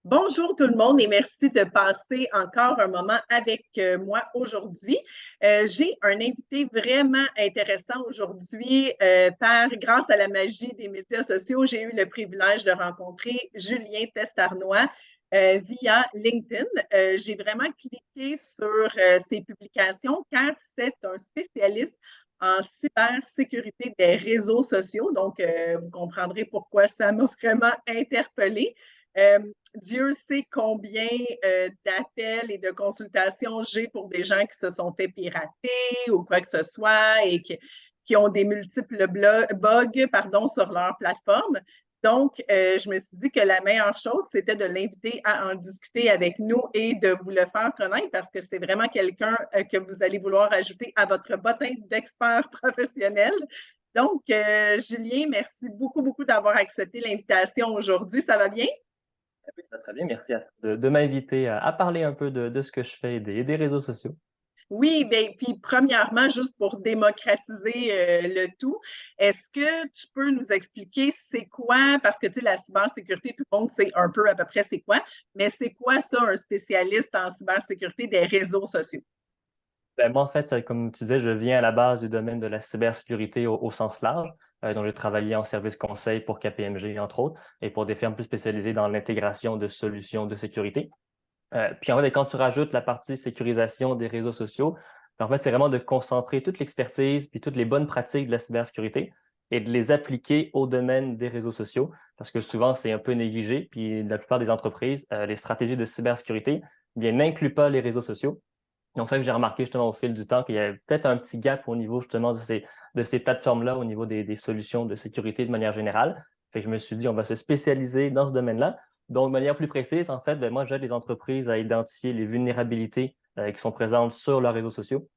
Bonjour tout le monde et merci de passer encore un moment avec moi aujourd'hui. J'ai un invité vraiment intéressant aujourd'hui. Grâce à la magie des médias sociaux, j'ai eu le privilège de rencontrer Julien Testarnois via LinkedIn. J'ai vraiment cliqué sur ses publications car c'est un spécialiste en cybersécurité des réseaux sociaux. Donc, vous comprendrez pourquoi ça m'a vraiment interpellée. Euh, Dieu sait combien d'appels et de consultations j'ai pour des gens qui se sont fait pirater ou quoi que ce soit et qui ont des multiples bugs sur leur plateforme. Donc, je me suis dit que la meilleure chose, c'était de l'inviter à en discuter avec nous et de vous le faire connaître parce que c'est vraiment quelqu'un que vous allez vouloir ajouter à votre bottin d'experts professionnels. Donc, Julien, merci beaucoup, beaucoup d'avoir accepté l'invitation aujourd'hui. Ça va bien? Oui, ça va très bien, merci de m'inviter à parler un peu de ce que je fais et des réseaux sociaux. Oui, bien, puis premièrement, juste pour démocratiser le tout, est-ce que tu peux nous expliquer c'est quoi, parce que tu sais, la cybersécurité, tout le monde sait un peu à peu près c'est quoi, mais c'est quoi ça, un spécialiste en cybersécurité des réseaux sociaux? Ben, moi, en fait, comme tu disais, je viens à la base du domaine de la cybersécurité au sens large. Donc, j'ai travaillé en service conseil pour KPMG, entre autres, et pour des firmes plus spécialisées dans l'intégration de solutions de sécurité. Puis en fait, quand tu rajoutes la partie sécurisation des réseaux sociaux, en fait, c'est vraiment de concentrer toute l'expertise puis toutes les bonnes pratiques de la cybersécurité et de les appliquer au domaine des réseaux sociaux, parce que souvent, c'est un peu négligé. Puis la plupart des entreprises, les stratégies de cybersécurité, bien, n'incluent pas les réseaux sociaux. Donc, ça que j'ai remarqué justement au fil du temps qu'il y avait peut-être un petit gap au niveau justement de ces plateformes-là, au niveau des solutions de sécurité de manière générale. Fait que je me suis dit, on va se spécialiser dans ce domaine-là. Donc, de manière plus précise, en fait, ben, moi, j'aide les entreprises à identifier les vulnérabilités qui sont présentes sur leurs réseaux sociaux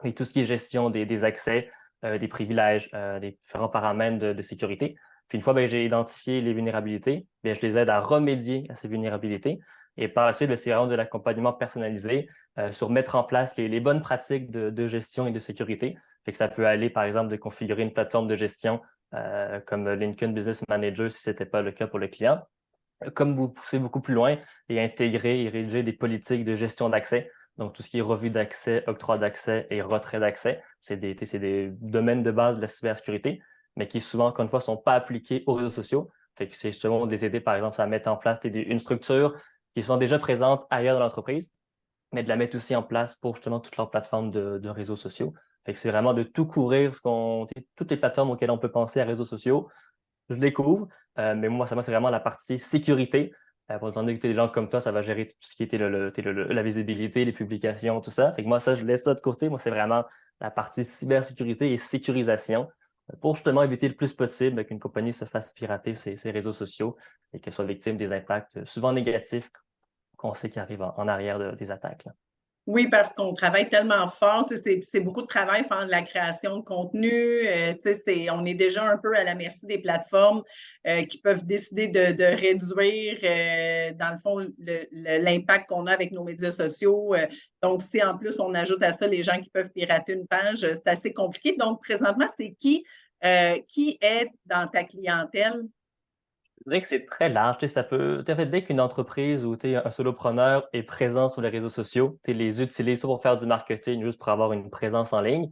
et tout ce qui est gestion des accès, des privilèges, des différents paramètres de sécurité. Puis une fois que j'ai identifié les vulnérabilités, bien, je les aide à remédier à ces vulnérabilités. Et par la suite, ben, c'est vraiment de l'accompagnement personnalisé sur mettre en place les bonnes pratiques de gestion et de sécurité. Fait que ça peut aller, par exemple, de configurer une plateforme de gestion comme Lincoln Business Manager si ce n'était pas le cas pour le client, comme vous poussez beaucoup plus loin et intégrer et rédiger des politiques de gestion d'accès. Donc, tout ce qui est revue d'accès, octroi d'accès et retrait d'accès, c'est des domaines de base de la cybersécurité, mais qui souvent, encore une fois, ne sont pas appliqués aux réseaux sociaux. Fait que c'est justement de les aider, par exemple, à mettre en place une structure qui sont déjà présentes ailleurs dans l'entreprise, mais de la mettre aussi en place pour justement toutes leurs plateformes de réseaux sociaux. Fait que c'est vraiment de tout couvrir toutes les plateformes auxquelles on peut penser à réseaux sociaux, je découvre. Mais moi, c'est vraiment la partie sécurité. Pour étant donné que des gens comme toi, ça va gérer tout ce qui était la visibilité, les publications, tout ça. Fait que moi, ça, je laisse ça de côté. Moi, c'est vraiment la partie cybersécurité et sécurisation pour justement éviter le plus possible qu'une compagnie se fasse pirater ses réseaux sociaux et qu'elle soit victime des impacts souvent négatifs qu'on sait qui arrivent en arrière des attaques, là. Oui, parce qu'on travaille tellement fort, tu sais, c'est beaucoup de travail faire de la création de contenu. Tu sais, on est déjà un peu à la merci des plateformes qui peuvent décider de réduire, dans le fond, l'impact qu'on a avec nos médias sociaux. Donc, si en plus on ajoute à ça les gens qui peuvent pirater une page, c'est assez compliqué. Donc, présentement, c'est qui est dans ta clientèle? Je dirais que c'est très large. Tu sais, ça peut, en fait, dès qu'une entreprise ou tu es un solopreneur est présent sur les réseaux sociaux, tu les utilises soit pour faire du marketing, juste pour avoir une présence en ligne,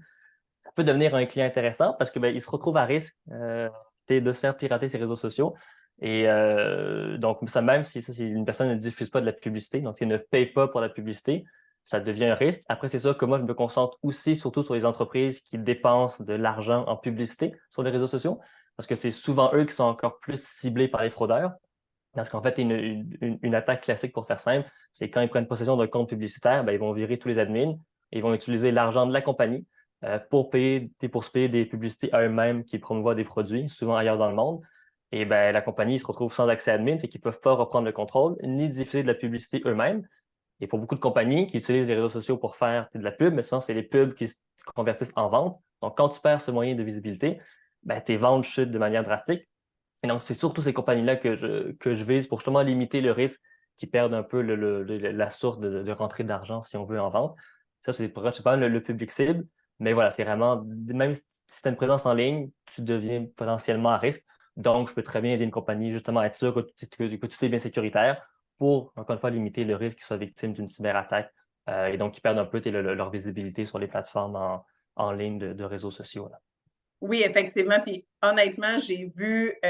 ça peut devenir un client intéressant parce que ben, il se retrouve à risque de se faire pirater ses réseaux sociaux. Et donc, ça, même si une personne ne diffuse pas de la publicité, donc elle ne paye pas pour la publicité, ça devient un risque. Après, c'est sûr que moi, je me concentre aussi surtout sur les entreprises qui dépensent de l'argent en publicité sur les réseaux sociaux, parce que c'est souvent eux qui sont encore plus ciblés par les fraudeurs. Parce qu'en fait, une attaque classique, pour faire simple, c'est quand ils prennent possession d'un compte publicitaire, ben, ils vont virer tous les admins et ils vont utiliser l'argent de la compagnie pour se payer des publicités à eux-mêmes qui promouvoient des produits, souvent ailleurs dans le monde. Et ben, la compagnie se retrouve sans accès admin, fait qu'ils ne peuvent pas reprendre le contrôle, ni diffuser de la publicité eux-mêmes. Et pour beaucoup de compagnies qui utilisent les réseaux sociaux pour faire de la pub, mais sinon, c'est les pubs qui se convertissent en vente. Donc, quand tu perds ce moyen de visibilité, ben, tes ventes chutent de manière drastique. Et donc, c'est surtout ces compagnies-là que je vise pour justement limiter le risque qu'ils perdent un peu la source de rentrée d'argent, si on veut, en vente. Ça, c'est pas le public cible, mais voilà, c'est vraiment, même si tu as une présence en ligne, tu deviens potentiellement à risque. Donc, je peux très bien aider une compagnie justement à être sûr que tout est bien sécuritaire pour, encore une fois, limiter le risque qu'ils soient victimes d'une cyberattaque et donc qu'ils perdent un peu leur visibilité sur les plateformes en ligne de réseaux sociaux, là. Oui, effectivement. Puis honnêtement, j'ai vu, tu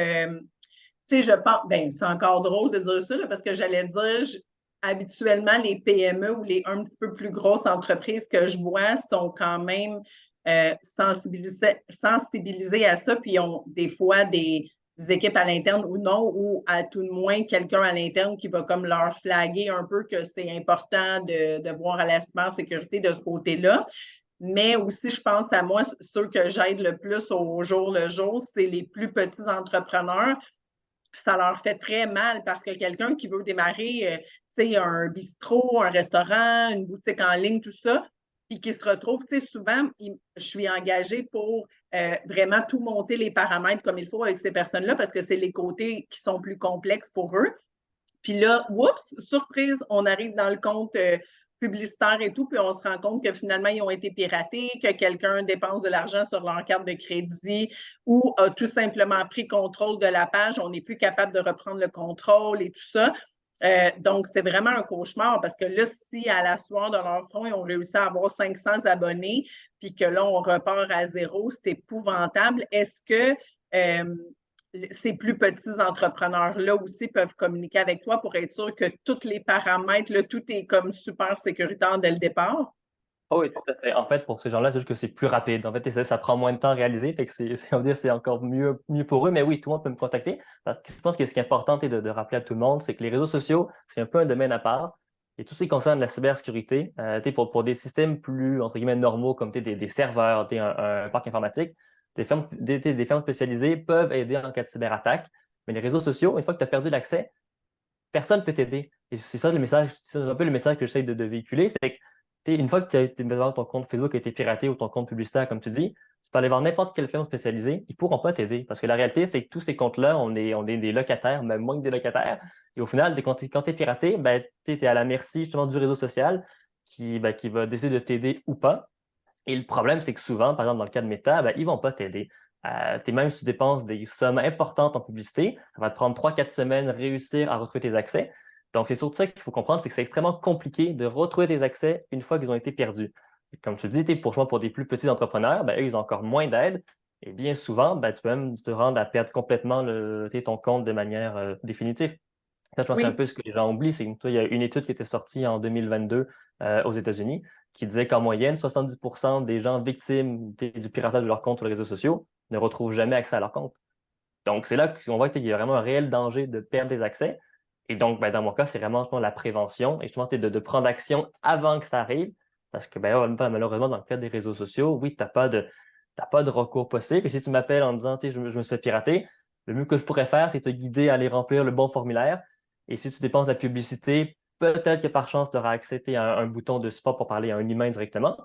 sais, je pense, ben, c'est encore drôle de dire ça, là, parce que j'allais dire, habituellement, les PME ou les un petit peu plus grosses entreprises que je vois sont quand même sensibilisées à ça, puis ont des fois des équipes à l'interne ou non, ou à tout de moins quelqu'un à l'interne qui va comme leur flaguer un peu que c'est important de voir à la cybersécurité de ce côté-là. Mais aussi, je pense à moi, ceux que j'aide le plus au jour le jour, c'est les plus petits entrepreneurs. Ça leur fait très mal parce que quelqu'un qui veut démarrer, tu sais, un bistrot, un restaurant, une boutique en ligne, tout ça, puis qui se retrouve, tu sais, souvent, je suis engagée pour vraiment tout monter les paramètres comme il faut avec ces personnes-là parce que c'est les côtés qui sont plus complexes pour eux. Puis là, oups, surprise, on arrive dans le compte publicitaire et tout, puis on se rend compte que finalement, ils ont été piratés, que quelqu'un dépense de l'argent sur leur carte de crédit ou a tout simplement pris contrôle de la page. On n'est plus capable de reprendre le contrôle et tout ça. Donc, c'est vraiment un cauchemar parce que là, si à la sueur de leur front, ils ont réussi à avoir 500 abonnés, puis que là, on repart à zéro, c'est épouvantable. Est-ce que ces plus petits entrepreneurs-là aussi peuvent communiquer avec toi pour être sûr que tous les paramètres, là, tout est comme super sécuritaire dès le départ? Oh oui, tout à fait. En fait, pour ces gens-là, c'est juste que c'est plus rapide. En fait, ça prend moins de temps à réaliser, fait que on va dire, c'est encore mieux pour eux. Mais oui, tout le monde peut me contacter. Parce que je pense que ce qui est important de rappeler à tout le monde, c'est que les réseaux sociaux, c'est un peu un domaine à part. Et tout ce qui concerne la cybersécurité, pour des systèmes plus, entre guillemets, normaux, comme des serveurs, un parc informatique, des firmes spécialisées peuvent aider en cas de cyberattaque. Mais les réseaux sociaux, une fois que tu as perdu l'accès, personne ne peut t'aider. Et c'est ça le message, c'est un peu le message que j'essaie de véhiculer, c'est que une fois que ton compte Facebook a été piraté ou ton compte publicitaire, comme tu dis, tu peux aller voir n'importe quelle firme spécialisée, ils ne pourront pas t'aider. Parce que la réalité, c'est que tous ces comptes-là, on est des locataires, même moins que des locataires. Et au final, quand tu es piraté, ben, tu es à la merci justement du réseau social qui va décider de t'aider ou pas. Et le problème, c'est que souvent, par exemple, dans le cas de Meta, ben, ils ne vont pas t'aider. Même si tu dépenses des sommes importantes en publicité, ça va te prendre 3-4 semaines réussir à retrouver tes accès. Donc, c'est surtout ça qu'il faut comprendre, c'est que c'est extrêmement compliqué de retrouver tes accès une fois qu'ils ont été perdus. Et comme tu le dis, pour des plus petits entrepreneurs, ben, eux, ils ont encore moins d'aide. Et bien souvent, ben, tu peux même te rendre à perdre complètement ton compte de manière définitive. Ça, je pense que c'est un Oui, peu ce que les gens oublient. C'est qu'il y a une étude qui était sortie en 2022 aux États-Unis qui disait qu'en moyenne, 70% des gens victimes du piratage de leur compte sur les réseaux sociaux ne retrouvent jamais accès à leur compte. Donc, c'est là qu'on voit qu'il y a vraiment un réel danger de perdre des accès. Et donc, ben, dans mon cas, c'est vraiment justement, la prévention et justement de prendre action avant que ça arrive. Parce que ben, malheureusement, dans le cas des réseaux sociaux, oui, tu n'as pas de recours possible. Et si tu m'appelles en disant, je me suis fait pirater, le mieux que je pourrais faire, c'est te guider à aller remplir le bon formulaire. Et si tu dépenses la publicité, peut-être que par chance, tu auras accès à un bouton de support pour parler à un humain directement.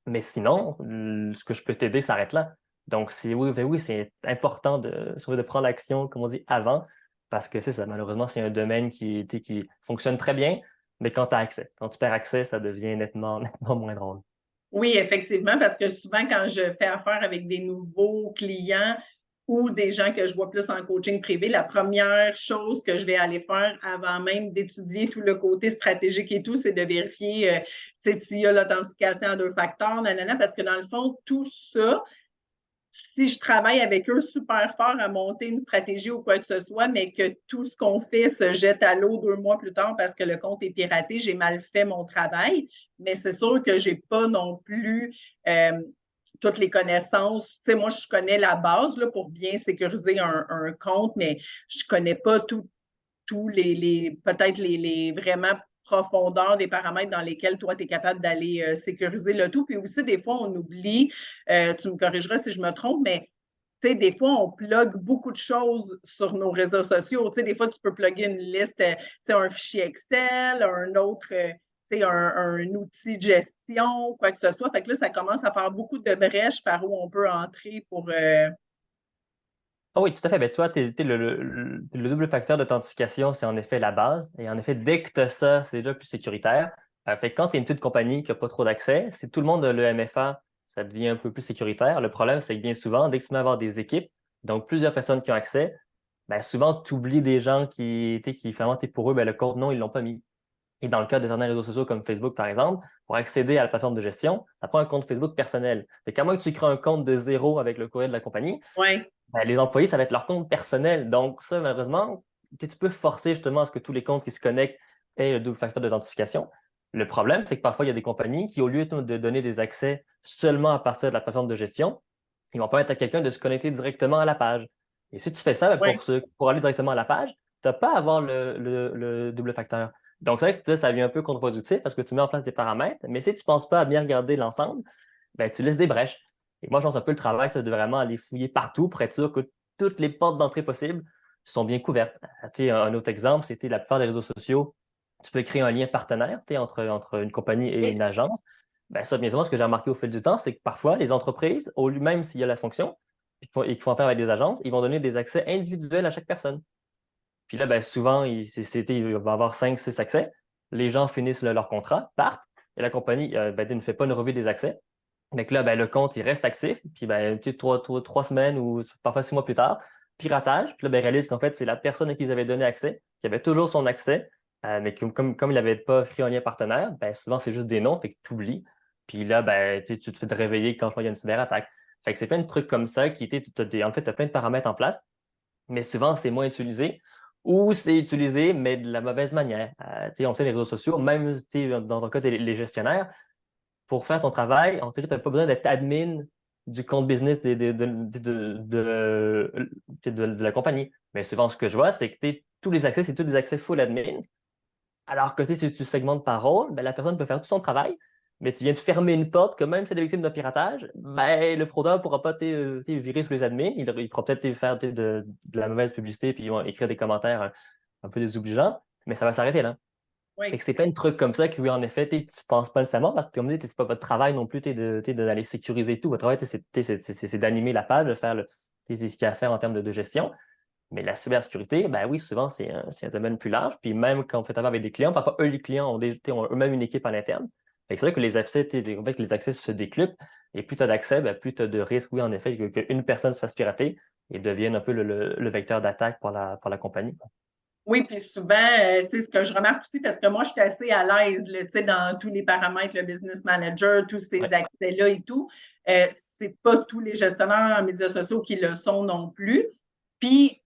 Mais sinon, ce que je peux t'aider s'arrête là. Donc, oui, c'est important de prendre l'action, comme on dit, avant, parce que c'est ça, malheureusement, c'est un domaine qui fonctionne très bien, mais quand tu as accès. Quand tu perds accès, ça devient nettement, nettement moins drôle. oui, effectivement, parce que souvent, quand je fais affaire avec des nouveaux clients ou des gens que je vois plus en coaching privé, la première chose que je vais aller faire avant même d'étudier tout le côté stratégique et tout, c'est de vérifier s'il y a l'authentification à 2 facteurs, nanana, parce que dans le fond, tout ça, si je travaille avec eux super fort à monter une stratégie ou quoi que ce soit, mais que tout ce qu'on fait se jette à l'eau 2 mois plus tard parce que le compte est piraté, j'ai mal fait mon travail. Mais c'est sûr que j'ai pas non plus toutes les connaissances. Tu sais, moi, je connais la base là, pour bien sécuriser un compte, mais je connais pas tous peut-être les vraiment profondeur des paramètres dans lesquels toi, tu es capable d'aller sécuriser le tout. Puis aussi, des fois, on oublie, tu me corrigeras si je me trompe, mais tu sais, des fois, on plug beaucoup de choses sur nos réseaux sociaux. Tu sais, des fois, tu peux plugger une liste, tu sais, un fichier Excel, un autre, tu sais, un outil de gestion, quoi que ce soit. Fait que là, ça commence à faire beaucoup de brèches par où on peut entrer pour. Ah oui, tout à fait. Ben, toi, le double facteur d'authentification, c'est en effet la base. Et en effet, dès que tu as ça, c'est déjà plus sécuritaire. Fait que quand tu es une petite compagnie qui n'a pas trop d'accès, si tout le monde a le MFA, ça devient un peu plus sécuritaire. Le problème, c'est que bien souvent, dès que tu mets à avoir des équipes, donc plusieurs personnes qui ont accès, ben, souvent, tu oublies des gens qui vraiment, pour eux, ben, le compte non, ils ne l'ont pas mis. Et dans le cas de certains réseaux sociaux comme Facebook, par exemple, pour accéder à la plateforme de gestion, ça prend un compte Facebook personnel. Fait qu'à moins que tu crées un compte de zéro avec le courriel de la compagnie, Oui, ben, les employés, ça va être leur compte personnel. Donc, ça, malheureusement, tu peux forcer justement à ce que tous les comptes qui se connectent aient le double facteur d'authentification. Le problème, c'est que parfois, il y a des compagnies qui, au lieu de donner des accès seulement à partir de la plateforme de gestion, ils vont permettre à quelqu'un de se connecter directement à la page. Et si tu fais ça, ben, oui. pour aller directement à la page, tu n'as pas à avoir le double facteur. Donc, c'est vrai que ça devient un peu contre-productif parce que tu mets en place des paramètres, mais si tu ne penses pas à bien regarder l'ensemble, ben, tu laisses des brèches. Et moi, je pense un peu le travail, c'est de vraiment aller fouiller partout pour être sûr que toutes les portes d'entrée possibles sont bien couvertes. Un autre exemple, c'était la plupart des réseaux sociaux. Tu peux créer un lien partenaire entre une compagnie et Et- une agence. Ben, ça, bien souvent, ce que j'ai remarqué au fil du temps, c'est que parfois, les entreprises, même s'il y a la fonction, et qu'ils font affaire avec des agences, ils vont donner des accès individuels à chaque personne. Puis là, ben, souvent, il va y avoir 5, 6 accès. Les gens finissent leur contrat, partent, et la compagnie ben, ne fait pas une revue des accès. Donc là, ben, le compte, il reste actif. Puis ben, tu sais, 3 semaines ou parfois 6 mois plus tard, piratage. Puis là, ben, ils réalisent qu'en fait, c'est la personne à qui ils avaient donné accès, qui avait toujours son accès, mais comme il n'avait pas pris un lien partenaire, ben, souvent, c'est juste des noms, fait que tu oublies. Puis là, ben, tu te fais réveiller quand il y a une cyberattaque. Fait que c'est plein de trucs comme ça en fait, tu as plein de paramètres en place, mais souvent, c'est moins utilisé. Ou c'est utilisé, mais de la mauvaise manière. On sait, les réseaux sociaux, même dans le cas des gestionnaires, pour faire ton travail, en théorie, tu n'as pas besoin d'être admin du compte business de la compagnie. Mais souvent, ce que je vois, c'est que tous les accès, c'est tous des accès full admin. Alors que si tu segmentes par rôle, ben, la personne peut faire tout son travail, mais tu viens de fermer une porte que même si elle est victime d'un piratage, ben, le fraudeur ne pourra pas virer tous les admins. Il pourra peut-être faire de la mauvaise publicité puis ils vont écrire des commentaires un peu désobligeants, mais ça va s'arrêter là. Fait oui. que c'est plein de trucs comme ça que, oui, en effet, tu ne penses pas nécessairement parce que, comme dit, c'est pas votre travail non plus d'aller sécuriser tout. Votre travail, c'est d'animer la page, de faire ce qu'il y a à faire en termes de gestion. Mais la cybersécurité, ben oui, souvent, c'est un domaine plus large. Puis même quand on fait affaire avec des clients, parfois, eux, les clients ont eux-mêmes une équipe à l'interne. Fait que c'est vrai que les accès se décuplent. Et plus tu as d'accès, ben, plus tu as de risques, oui, en effet, qu'une personne se fasse pirater et devienne un peu le vecteur d'attaque pour la compagnie. Oui, puis souvent, tu sais, ce que je remarque aussi, parce que moi, je suis assez à l'aise, là, tu sais, dans tous les paramètres, le business manager, tous ces Ouais. accès-là et tout. C'est pas tous les gestionnaires en médias sociaux qui le sont non plus. Puis,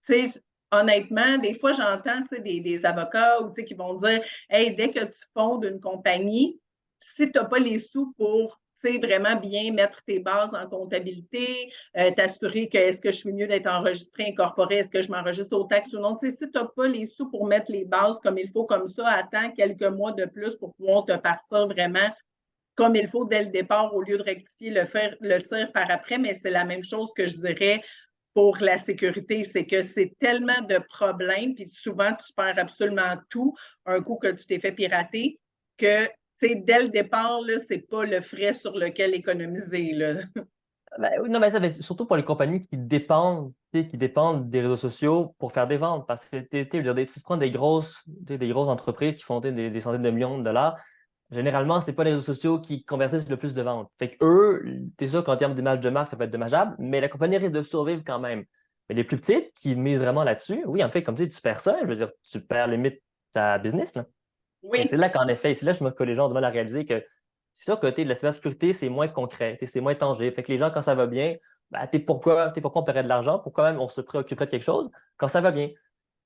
tu sais, honnêtement, des fois, j'entends, tu sais, des avocats ou, tu sais, qui vont dire, hey, dès que tu fondes une compagnie, si tu n'as pas les sous pour, tu sais, vraiment bien mettre tes bases en comptabilité, t'assurer que est-ce que je suis mieux d'être enregistré, incorporé, est-ce que je m'enregistre aux taxes ou non. Tu sais, si tu n'as pas les sous pour mettre les bases comme il faut, comme ça, attends quelques mois de plus pour pouvoir te partir vraiment comme il faut dès le départ au lieu de rectifier le tir par après. Mais c'est la même chose que je dirais pour la sécurité, c'est que c'est tellement de problèmes, puis souvent tu perds absolument tout un coup que tu t'es fait pirater, que dès le départ, là, c'est pas le frais sur lequel économiser. Là. Ben, oui, non, mais ça, mais surtout pour les compagnies qui dépendent des réseaux sociaux pour faire des ventes. Parce que je veux dire, si tu prends des grosses entreprises qui font des centaines de millions de dollars, généralement, ce n'est pas les réseaux sociaux qui convertissent le plus de ventes. Fait que eux, c'est sûr qu'en termes d'image de marque, ça peut être dommageable, mais la compagnie risque de survivre quand même. Mais les plus petites qui misent vraiment là-dessus, oui, en fait, comme tu dis, tu perds ça, je veux dire, tu perds limite ta business, là. Et c'est Oui, là qu'en effet, c'est là que je me que les gens ont du mal à réaliser que c'est sûr que la cybersécurité, c'est moins concret, c'est moins tangible. Fait que les gens, quand ça va bien, ben, pourquoi on paierait de l'argent? Pourquoi même on se préoccuperait de quelque chose quand ça va bien?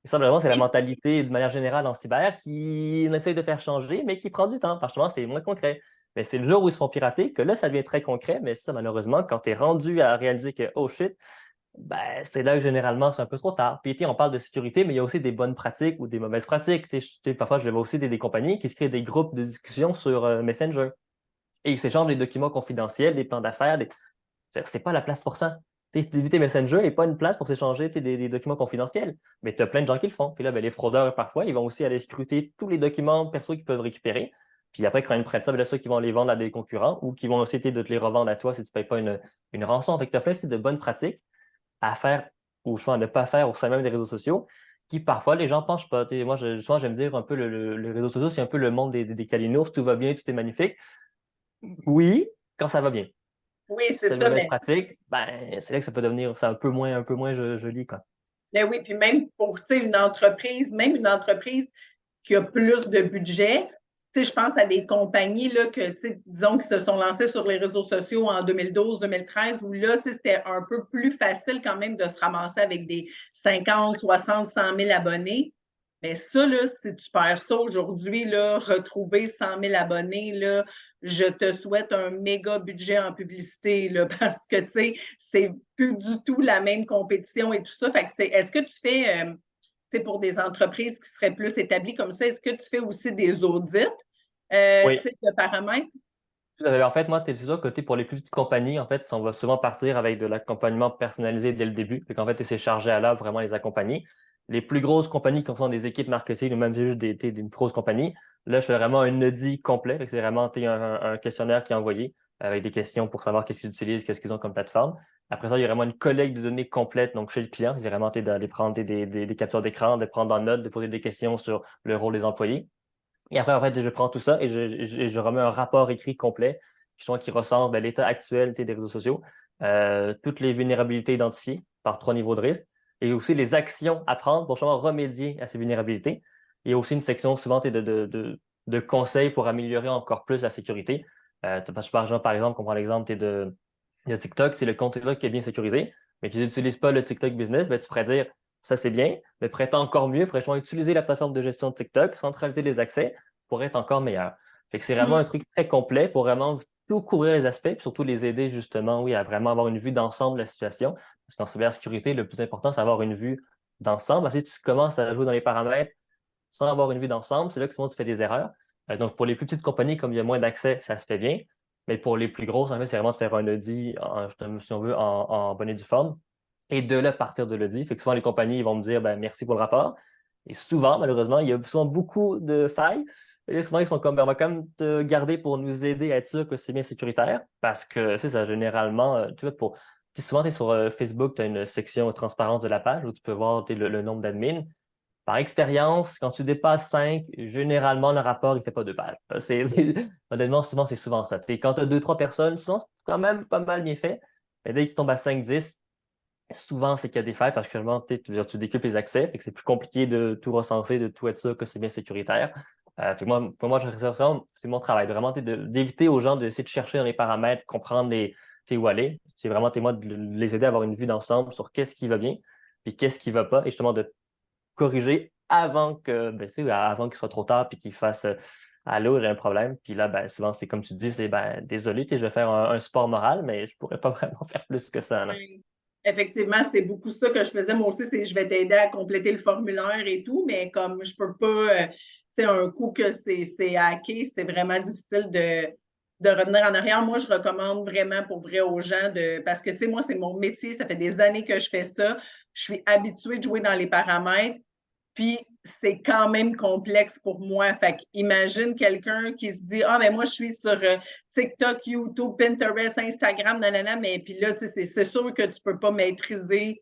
Et ça, vraiment, c'est la oui, mentalité de manière générale en cyber qui on essaye de faire changer, mais qui prend du temps. Parce que c'est moins concret. Mais c'est le jour où ils se font pirater que là, ça devient très concret. Mais ça, malheureusement, quand tu es rendu à réaliser que, oh shit, ben, c'est là que généralement, c'est un peu trop tard. Puis, on parle de sécurité, mais il y a aussi des bonnes pratiques ou des mauvaises pratiques. Parfois, je vois aussi des compagnies qui se créent des groupes de discussion sur Messenger. Et ils s'échangent des documents confidentiels, des plans d'affaires. C'est pas la place pour ça. D'éviter Messenger n'est pas une place pour s'échanger des documents confidentiels. Mais tu as plein de gens qui le font. Puis là, ben, les fraudeurs, parfois, ils vont aussi aller scruter tous les documents perso qu'ils peuvent récupérer. Puis après, quand ils prennent ça, ben, là, ceux qui vont les vendre à des concurrents ou qui vont essayer de te les revendre à toi si tu ne payes pas une rançon. Fait que tu as plein de bonnes pratiques à faire ou soit à ne pas faire au sein même des réseaux sociaux qui parfois les gens penchent pas. Moi, souvent, j'aime dire un peu le réseau social, c'est un peu le monde des calinours, tout va bien, tout est magnifique. Oui, quand ça va bien. oui, Si c'est tu as une ça, mauvaise mais pratique, ben, c'est là que ça peut devenir c'est un peu moins joli, quoi. Ben oui, puis même pour même une entreprise qui a plus de budget, je pense à des compagnies là, que, disons, qui se sont lancées sur les réseaux sociaux en 2012-2013, où là, c'était un peu plus facile quand même de se ramasser avec des 50, 60, 100 000 abonnés. Mais ça, là, si tu perds ça aujourd'hui, là, retrouver 100 000 abonnés, là, je te souhaite un méga budget en publicité, là, parce que, c'est plus du tout la même compétition et tout ça. Fait que est-ce que tu fais, pour des entreprises qui seraient plus établies comme ça, est-ce que tu fais aussi des audits Oui. de paramètres? En fait, moi, c'est sûr, côté pour les plus petites compagnies, en fait, on va souvent partir avec de l'accompagnement personnalisé dès le début. Fait qu'en fait, c'est chargé à l'œuvre vraiment les accompagner. Les plus grosses compagnies, comme sont des équipes marketing ou même juste d'une grosse compagnie, là, je fais vraiment un audit complet. Fait que c'est vraiment un questionnaire qui est envoyé avec des questions pour savoir qu'est-ce qu'ils utilisent, qu'est-ce qu'ils ont comme plateforme. Après ça, il y a vraiment une collecte de données complète. Donc, chez le client, c'est vraiment d'aller prendre des captures d'écran, de prendre en note, de poser des questions sur le rôle des employés. Et après, en fait, je prends tout ça et je remets un rapport écrit complet qui recense l'état actuel des réseaux sociaux, toutes les vulnérabilités identifiées par 3 niveaux de risque et aussi les actions à prendre pour justement remédier à ces vulnérabilités. Il y a aussi une section souvent de conseils pour améliorer encore plus la sécurité. Par exemple, on prend l'exemple de TikTok, c'est le compte TikTok qui est bien sécurisé, mais qu'ils n'utilisent pas le TikTok Business, ben, tu pourrais dire ça c'est bien, mais pour être encore mieux, il faudrait utiliser la plateforme de gestion de TikTok, centraliser les accès pour être encore meilleur. Fait que c'est vraiment un truc très complet pour vraiment tout couvrir les aspects, puis surtout les aider justement, oui, à vraiment avoir une vue d'ensemble de la situation. Parce qu'en cybersécurité, le plus important, c'est avoir une vue d'ensemble. Si tu commences à jouer dans les paramètres sans avoir une vue d'ensemble, c'est là que souvent tu fais des erreurs. Donc, pour les plus petites compagnies, comme il y a moins d'accès, ça se fait bien. Mais pour les plus grosses, en fait, c'est vraiment de faire un audit, si on veut, en bonne et due forme. Et de là, partir de l'audit. Fait que souvent, les compagnies ils vont me dire ben, merci pour le rapport. Et souvent, malheureusement, il y a souvent beaucoup de failles. Et là, souvent, ils sont comme ben, on va quand même te garder pour nous aider à être sûr que c'est bien sécuritaire. Parce que, c'est ça, généralement, tu vois, souvent, tu es sur Facebook, tu as une section transparence de la page où tu peux voir le nombre d'admins. Par expérience, quand tu dépasses 5, généralement, le rapport, il ne fait pas 2 pages. Honnêtement, souvent, c'est souvent ça. Quand tu as 2, 3 personnes, souvent, c'est quand même pas mal bien fait. Mais dès que tu tombes à 5, 10, souvent, c'est qu'il y a des failles parce que tu décuples les accès, fait que c'est plus compliqué de tout recenser, de tout être sûr que c'est bien sécuritaire. Fait que moi, pour moi, c'est mon travail, vraiment d'éviter aux gens d'essayer de chercher dans les paramètres, comprendre où aller. C'est vraiment moi de les aider à avoir une vue d'ensemble sur qu'est-ce qui va bien, puis qu'est-ce qui ne va pas, et justement de corriger avant avant qu'il soit trop tard puis qu'il fasse Allô, j'ai un problème. Puis là, ben, souvent, c'est comme tu dis, c'est ben, désolé, je vais faire un support moral, mais je ne pourrais pas vraiment faire plus que ça. Là. Oui. Effectivement, c'est beaucoup ça que je faisais. Moi aussi, c'est je vais t'aider à compléter le formulaire et tout, mais comme je peux pas, un coup que c'est hacké, c'est vraiment difficile de revenir en arrière. Moi, je recommande vraiment pour vrai aux gens parce que, moi, c'est mon métier, ça fait des années que je fais ça. Je suis habituée de jouer dans les paramètres. Puis c'est quand même complexe pour moi. Fait imagine quelqu'un qui se dit ah ben moi je suis sur TikTok, YouTube, Pinterest, Instagram, nanana, mais puis là c'est sûr que tu peux pas maîtriser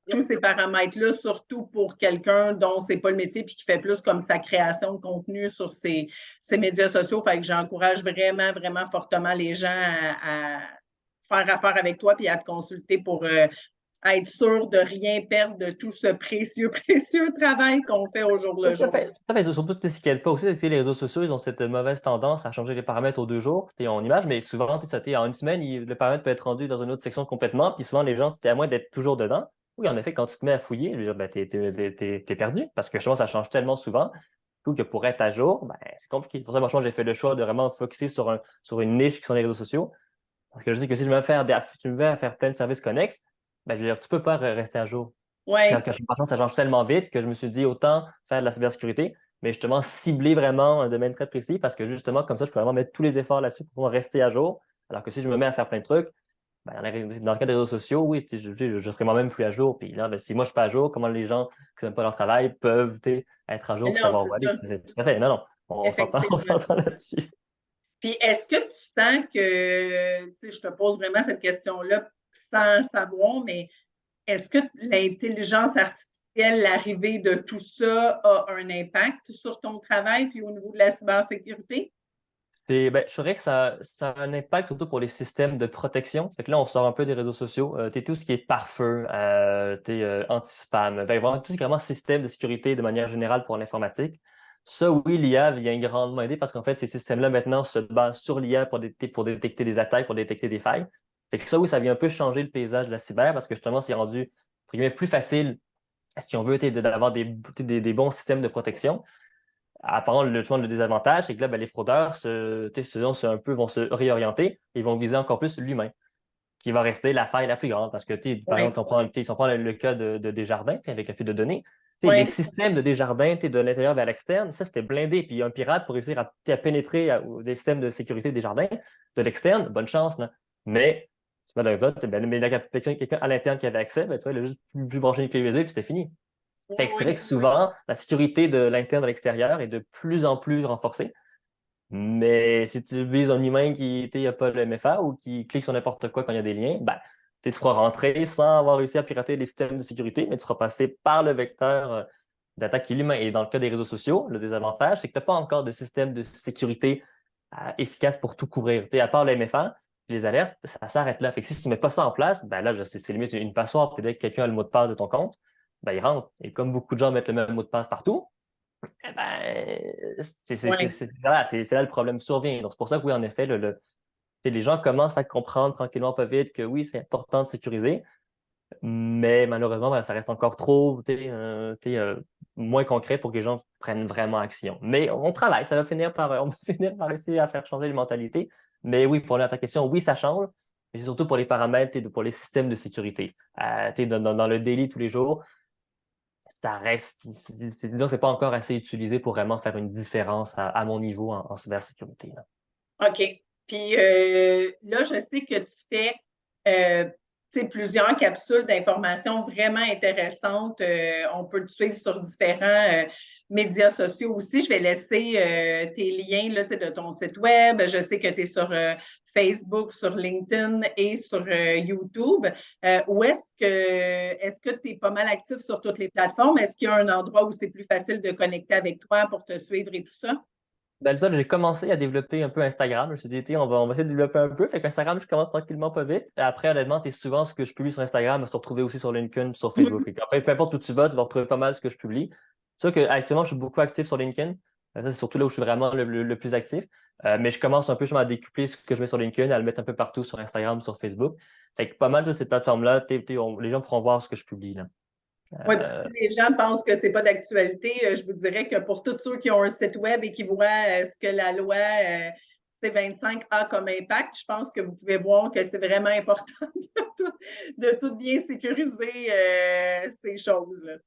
tous ces paramètres-là, surtout pour quelqu'un dont c'est pas le métier puis qui fait plus comme sa création de contenu sur ses médias sociaux. Fait que j'encourage vraiment, vraiment fortement les gens à faire affaire avec toi puis à te consulter pour à être sûr de rien perdre de tout ce précieux, précieux travail qu'on fait au jour le Tout à jour. fait. Tout à fait. Surtout, ce qu'elle pas aussi, c'est que les réseaux sociaux, ils ont cette mauvaise tendance à changer les paramètres aux 2 jours. T'es en image, mais souvent, en une semaine, le paramètre peut être rendu dans une autre section complètement. Puis souvent, les gens, c'était à moins d'être toujours dedans. Oui, en effet, quand tu te mets à fouiller, je veux dire, ben, t'es perdu parce que justement, ça change tellement souvent. Tout que pour être à jour, ben, c'est compliqué. Pour ça, moi, j'ai fait le choix de vraiment focuser sur une niche qui sont les réseaux sociaux. Parce que je dis que si je me fais tu me veux faire plein de services connexes, ben, je veux dire, tu peux pas rester à jour. Parce Oui, que franchement, ça change tellement vite que je me suis dit autant faire de la cybersécurité, mais justement cibler vraiment un domaine très précis parce que justement, comme ça, je peux vraiment mettre tous les efforts là-dessus pour pouvoir rester à jour. Alors que si je me mets à faire plein de trucs, ben, dans le cas des réseaux sociaux, oui, je serai moi-même plus à jour. Puis là, ben, si moi je suis pas à jour, comment les gens qui n'aiment pas leur travail peuvent être à jour pour non, savoir c'est où aller? ça, Tout à fait. Non, non, on s'entend, on effectivement. s'entend là-dessus. Puis est-ce que tu sens que, je te pose vraiment cette question-là sans savoir, mais est-ce que l'intelligence artificielle, l'arrivée de tout ça a un impact sur ton travail puis au niveau de la cybersécurité? Je dirais que ça a un impact surtout pour les systèmes de protection. Fait que là, on sort un peu des réseaux sociaux. Tout ce qui est pare-feu, anti-spam, fait que vraiment tout ce qui est vraiment système de sécurité de manière générale pour l'informatique. Ça, oui, l'IA vient grandement aider parce qu'en fait, ces systèmes-là maintenant se basent sur l'IA pour détecter des attaques, pour détecter des failles. Fait que ça, oui, ça vient un peu changer le paysage de la cyber parce que justement, c'est rendu entre guillemets, plus facile, si on veut, d'avoir des bons systèmes de protection. Apparemment, le désavantage, c'est que là, ben, les fraudeurs un peu, vont se réorienter et vont viser encore plus l'humain, qui va rester la faille la plus grande. Parce que, par exemple, Oui, si on prend le cas de Desjardins, avec la fuite de données, les oui, systèmes de Desjardins, de l'intérieur vers l'externe, ça, c'était blindé. Puis un pirate, pour réussir à pénétrer des systèmes de sécurité de Desjardins, de l'externe, bonne chance, là. Mais, tu vois, mais là, quelqu'un à l'interne qui avait accès, ben, tu vois, il a juste plus branché une clé USB, puis c'était fini. Fait que c'est vrai oui, que souvent, la sécurité de l'interne à l'extérieur est de plus en plus renforcée. Mais si tu vises un humain qui n'a pas le MFA ou qui clique sur n'importe quoi quand il y a des liens, ben, tu feras rentrer sans avoir réussi à pirater les systèmes de sécurité, mais tu seras passé par le vecteur d'attaque qui est l'humain. Et dans le cas des réseaux sociaux, le désavantage, c'est que tu n'as pas encore de système de sécurité efficace pour tout couvrir. À part le MFA, les alertes, ça s'arrête là. Fait que si tu ne mets pas ça en place, ben là, c'est limite une passoire. Puis dès que quelqu'un a le mot de passe de ton compte, ben, il rentre. Et comme beaucoup de gens mettent le même mot de passe partout, eh ben, oui. voilà, c'est là le problème survient. Donc, c'est pour ça que oui, en effet, les gens commencent à comprendre tranquillement, pas vite, que oui, c'est important de sécuriser, mais malheureusement, voilà, ça reste encore trop moins concret pour que les gens prennent vraiment action. Mais on travaille, ça va finir par, on va finir par essayer à faire changer les mentalités. Mais oui, pour répondre à ta question, oui, ça change, mais c'est surtout pour les paramètres et pour les systèmes de sécurité. Dans le daily tous les jours, ça reste, c'est pas encore assez utilisé pour vraiment faire une différence à mon niveau en cybersécurité, là. OK. Puis là, je sais que tu fais plusieurs capsules d'informations vraiment intéressantes. On peut te suivre sur différents médias sociaux aussi. Je vais laisser tes liens là, de ton site web. Je sais que tu es sur Facebook, sur LinkedIn et sur YouTube. Où est-ce que tu es pas mal actif sur toutes les plateformes? Est-ce qu'il y a un endroit où c'est plus facile de connecter avec toi pour te suivre et tout ça? Ben, ça, j'ai commencé à développer un peu Instagram. Je me suis dit, on va essayer de développer un peu. Fait qu'Instagram, je commence tranquillement pas vite. Après, honnêtement, c'est souvent ce que je publie sur Instagram, se retrouver aussi sur LinkedIn, sur Facebook. Fait qu'après, peu importe où tu vas retrouver pas mal ce que je publie. C'est sûr qu'actuellement, je suis beaucoup actif sur LinkedIn. Ça, c'est surtout là où je suis vraiment le plus actif. Mais je commence un peu justement à décupler ce que je mets sur LinkedIn, à le mettre un peu partout sur Instagram, sur Facebook. Fait que pas mal de ces plateformes-là, les gens pourront voir ce que je publie, là. Oui, puis si les gens pensent que ce n'est pas d'actualité, je vous dirais que pour tous ceux qui ont un site web et qui voient ce que la loi C-25 a comme impact, je pense que vous pouvez voir que c'est vraiment important de tout bien sécuriser ces choses-là.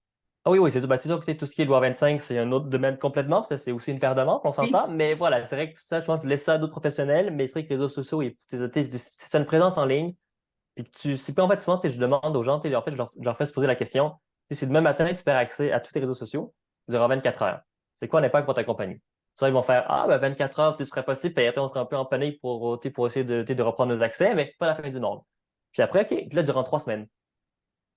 Ah oui, oui, c'est sûr que tout ce qui est loi 25, c'est un autre domaine complètement, puis ça, c'est aussi une paire de manches, on Oui, s'entend. Mais voilà, c'est vrai que ça, je pense que je laisse ça à d'autres professionnels, mais c'est vrai que les réseaux sociaux, si tu as une présence en ligne, puis que c'est pas en fait souvent, je demande aux gens, en fait, je leur fais se poser la question, si demain matin, tu perds accès à tous tes réseaux sociaux, durant 24 heures, c'est quoi l'impact pour ta compagnie? Ça, ils vont faire, ah, ben 24 heures, plus ce serait possible, puis on serait un peu en panique pour essayer de reprendre nos accès, mais pas la fin du monde. Puis après, OK, puis là, durant 3 semaines.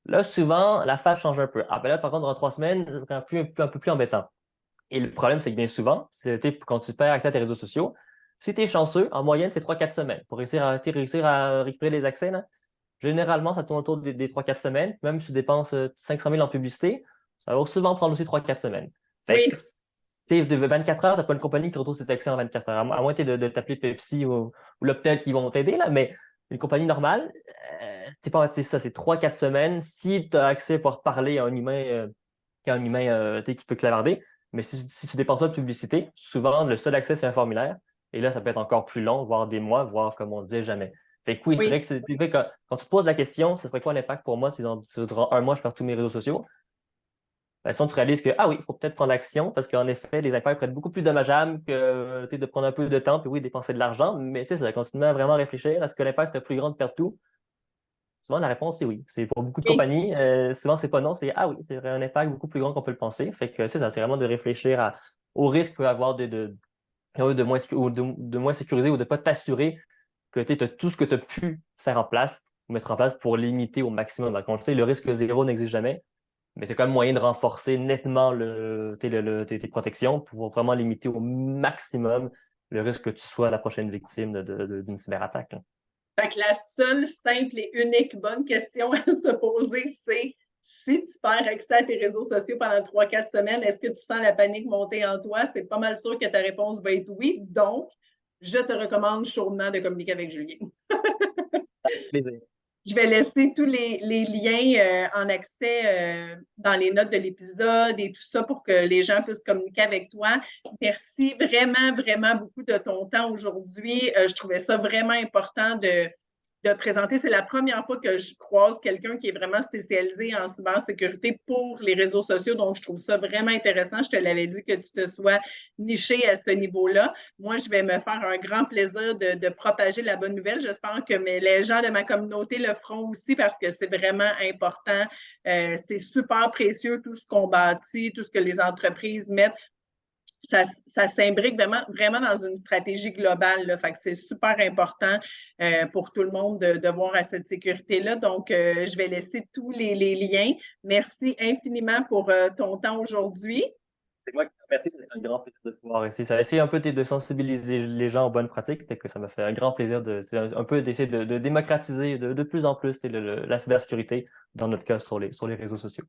Là, souvent, la phase change un peu. Ah, ben là, par contre, dans 3 semaines, c'est un peu plus embêtant. Et le problème, c'est que bien souvent, quand tu perds accès à tes réseaux sociaux, si tu es chanceux, en moyenne, c'est 3-4 semaines. Pour réussir à récupérer les accès, là, généralement, ça tourne autour des 3-4 semaines. Même si tu dépenses 500 000 en publicité, ça va souvent prendre aussi 3-4 semaines. Fait que, oui, de 24 heures, tu n'as pas une compagnie qui retrouve ses accès en 24 heures. À moins de t'appeler Pepsi ou là, peut-être qu'ils vont t'aider, là, mais une compagnie normale, c'est pas ça, c'est 3-4 semaines. Si tu as accès pour parler à un humain, qui peut clavarder, mais si tu dépenses pas de publicité, souvent, le seul accès, c'est un formulaire. Et là, ça peut être encore plus long, voire des mois, voire, comme on disait, jamais. Fait que oui, c'est vrai oui. que quand tu te poses la question, ce serait quoi l'impact pour moi si durant un mois, je perds tous mes réseaux sociaux? Ben, sinon, tu réalises que, ah oui, il faut peut-être prendre action parce qu'en effet, les impacts peuvent être beaucoup plus dommageables que de prendre un peu de temps, puis oui, dépenser de l'argent. Mais ça continuer à vraiment réfléchir. Est-ce que l'impact serait plus grand de perdre tout? Souvent, la réponse, c'est oui. C'est pour beaucoup de Oui. compagnies. Souvent, c'est pas non, c'est ah oui, c'est un impact beaucoup plus grand qu'on peut le penser. Fait que c'est ça, c'est vraiment de réfléchir au risque qu'il peut avoir de moins sécuriser ou de ne pas t'assurer que tu as tout ce que tu as pu faire en place ou mettre en place pour limiter au maximum. Donc, on le sait, le risque zéro n'existe jamais, mais tu as quand même moyen de renforcer nettement tes protections pour vraiment limiter au maximum le risque que tu sois la prochaine victime d'une cyberattaque. Là. Fait que la seule simple et unique bonne question à se poser, c'est si tu perds accès à tes réseaux sociaux pendant 3-4 semaines, est-ce que tu sens la panique monter en toi? C'est pas mal sûr que ta réponse va être oui. Donc, je te recommande chaudement de communiquer avec Julien. Plaisir. Je vais laisser tous les liens en accès dans les notes de l'épisode et tout ça pour que les gens puissent communiquer avec toi. Merci vraiment, vraiment beaucoup de ton temps aujourd'hui. Je trouvais ça vraiment important de présenter. C'est la première fois que je croise quelqu'un qui est vraiment spécialisé en cybersécurité pour les réseaux sociaux. Donc, je trouve ça vraiment intéressant. Je te l'avais dit que tu te sois niché à ce niveau-là. Moi, je vais me faire un grand plaisir de propager la bonne nouvelle. J'espère que les gens de ma communauté le feront aussi parce que c'est vraiment important. C'est super précieux tout ce qu'on bâtit, tout ce que les entreprises mettent. Ça s'imbrique vraiment dans une stratégie globale. Là. Fait que c'est super important pour tout le monde de voir à cette sécurité-là. Donc, je vais laisser tous les liens. Merci infiniment pour ton temps aujourd'hui. C'est moi qui te remercie, c'est un grand plaisir de pouvoir essayer un peu de sensibiliser les gens aux bonnes pratiques. Fait que ça m'a fait un grand plaisir un peu d'essayer de démocratiser de plus en plus la cybersécurité, dans notre cas sur les réseaux sociaux.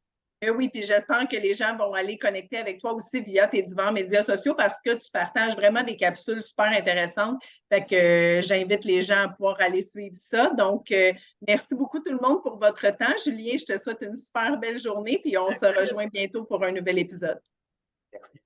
Oui, puis j'espère que les gens vont aller connecter avec toi aussi via tes divers médias sociaux parce que tu partages vraiment des capsules super intéressantes. Fait que j'invite les gens à pouvoir aller suivre ça. Donc, merci beaucoup tout le monde pour votre temps. Julien, je te souhaite une super belle journée, puis on se rejoint bientôt pour un nouvel épisode. Merci.